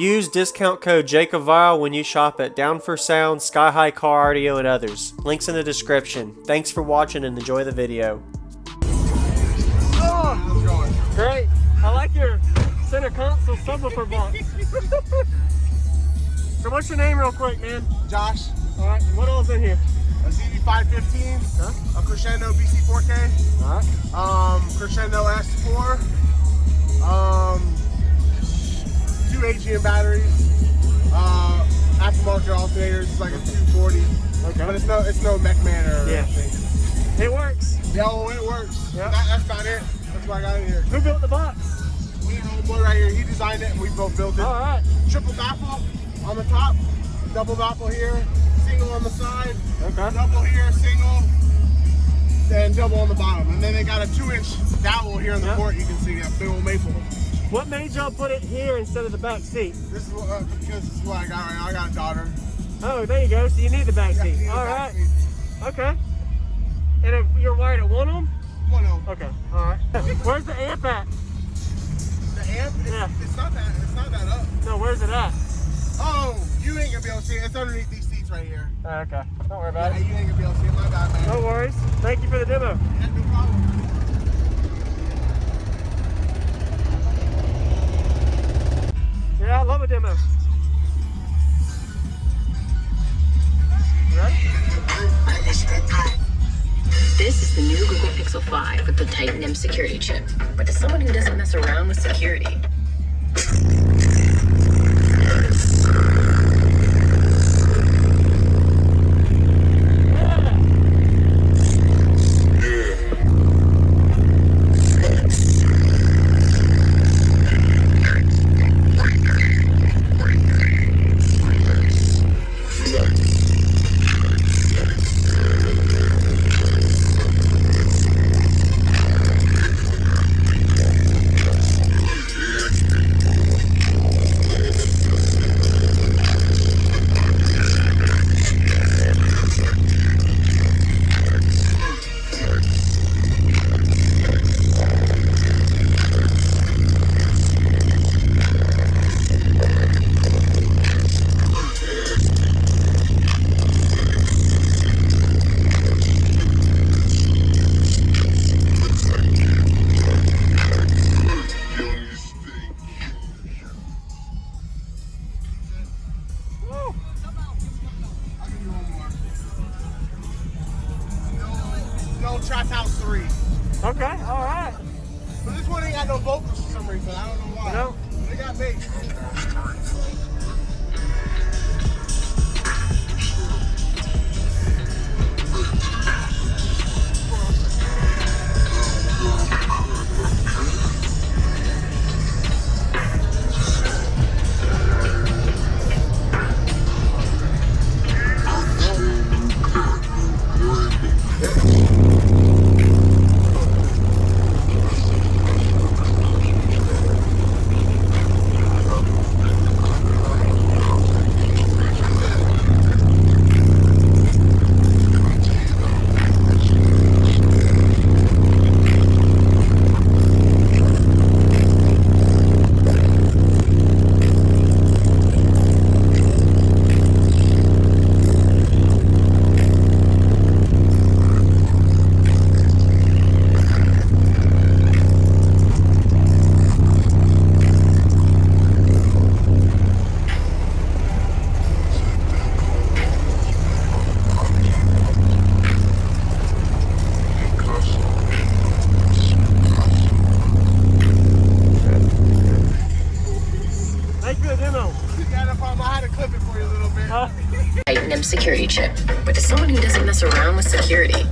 Use discount code JACOBVILE when you shop at Down for Sound, Sky High Car Audio, and others. Links in the description. Thanks for watching and enjoy the video. Oh, how's it going? Great. I like your center console subwoofer box. So what's your name real quick, man? Josh. Alright, what all's in here? A CD515, a Crescendo BC4K, Crescendo S4, 2 AGM batteries, aftermarket alternators. It's like a 240, Okay. but it's no mech man or anything. It works. Yeah, well, it works. Yeah. That's about it. That's what I got in here. Who built the box? We have a boy right here. He designed it and we both built it. Alright. Triple baffle on the top, double baffle here, single on the side, Okay. double here, single, and double on the bottom. And then they got a 2-inch dowel here in the port. You can see that big old maple. What made y'all put it here instead of the back seat? This is what, because this is what I got right now. I got a daughter. Oh, there you go. So you need the back seat. Yeah, Alright. Okay. And if you're wired at one of them? One of them. Okay. Alright. Where's the amp at? The amp? It's not that up. No, where's it at? Oh, you ain't gonna be able to see it. It's underneath these seats right here. Okay. Don't worry about it. You ain't gonna be able to see it. My bad, man. No worries. Thank you for the demo. Yeah, no problem. Yeah, I love a demo. Ready? This is the new Google Pixel 5 with the Titan M security chip. But to someone who doesn't mess around with security, Trap House 3. Okay, alright. But this one ain't got no vocals for some reason. I don't know why. No. They got bass. Titan M security chip. But to someone who doesn't mess around with security,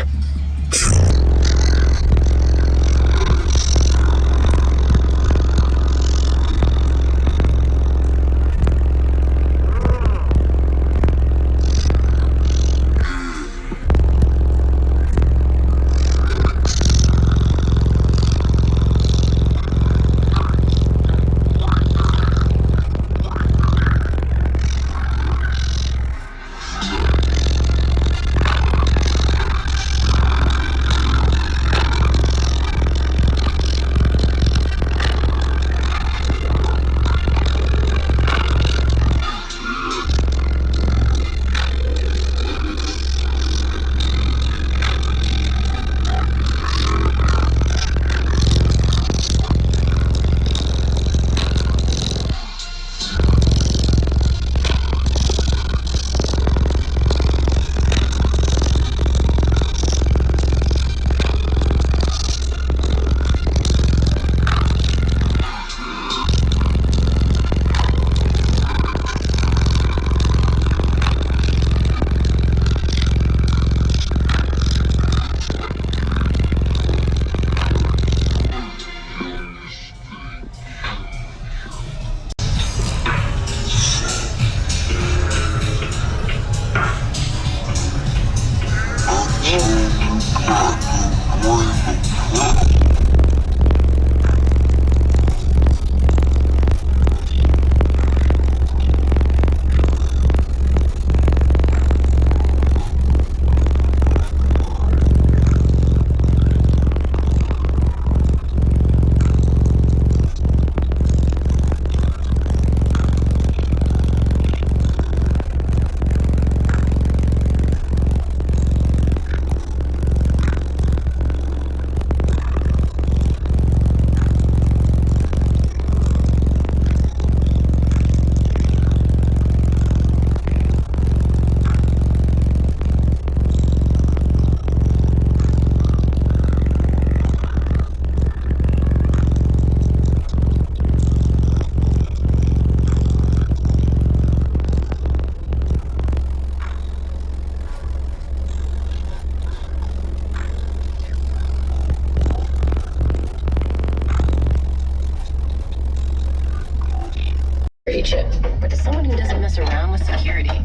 with security.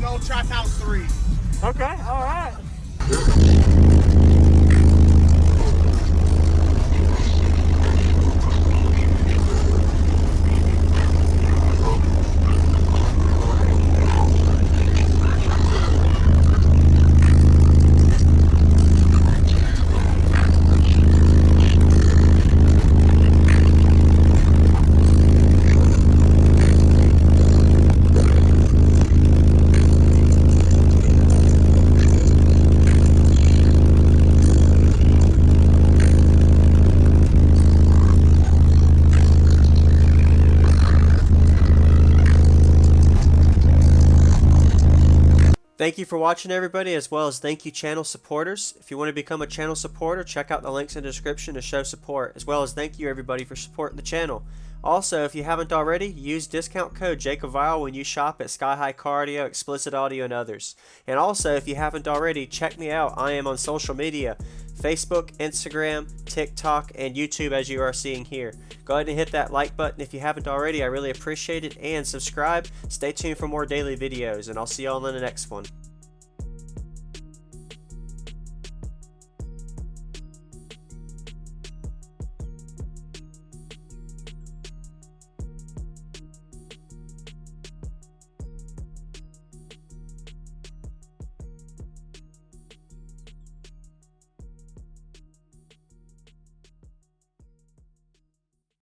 No Trap House 3. Okay, all right. Thank you for watching, everybody, as well as thank you channel supporters. If you want to become a channel supporter, check out the links in the description to show support, as well as thank you everybody for supporting the channel. Also, if you haven't already, use discount code JACOBVILE when you shop at Sky High Car Audio, Explicit Audio, and others. And also, if you haven't already, check me out. I am on social media, Facebook, Instagram, TikTok, and YouTube, as you are seeing here. Go ahead and hit that like button if you haven't already. I really appreciate it. And subscribe. Stay tuned for more daily videos, and I'll see you all in the next one.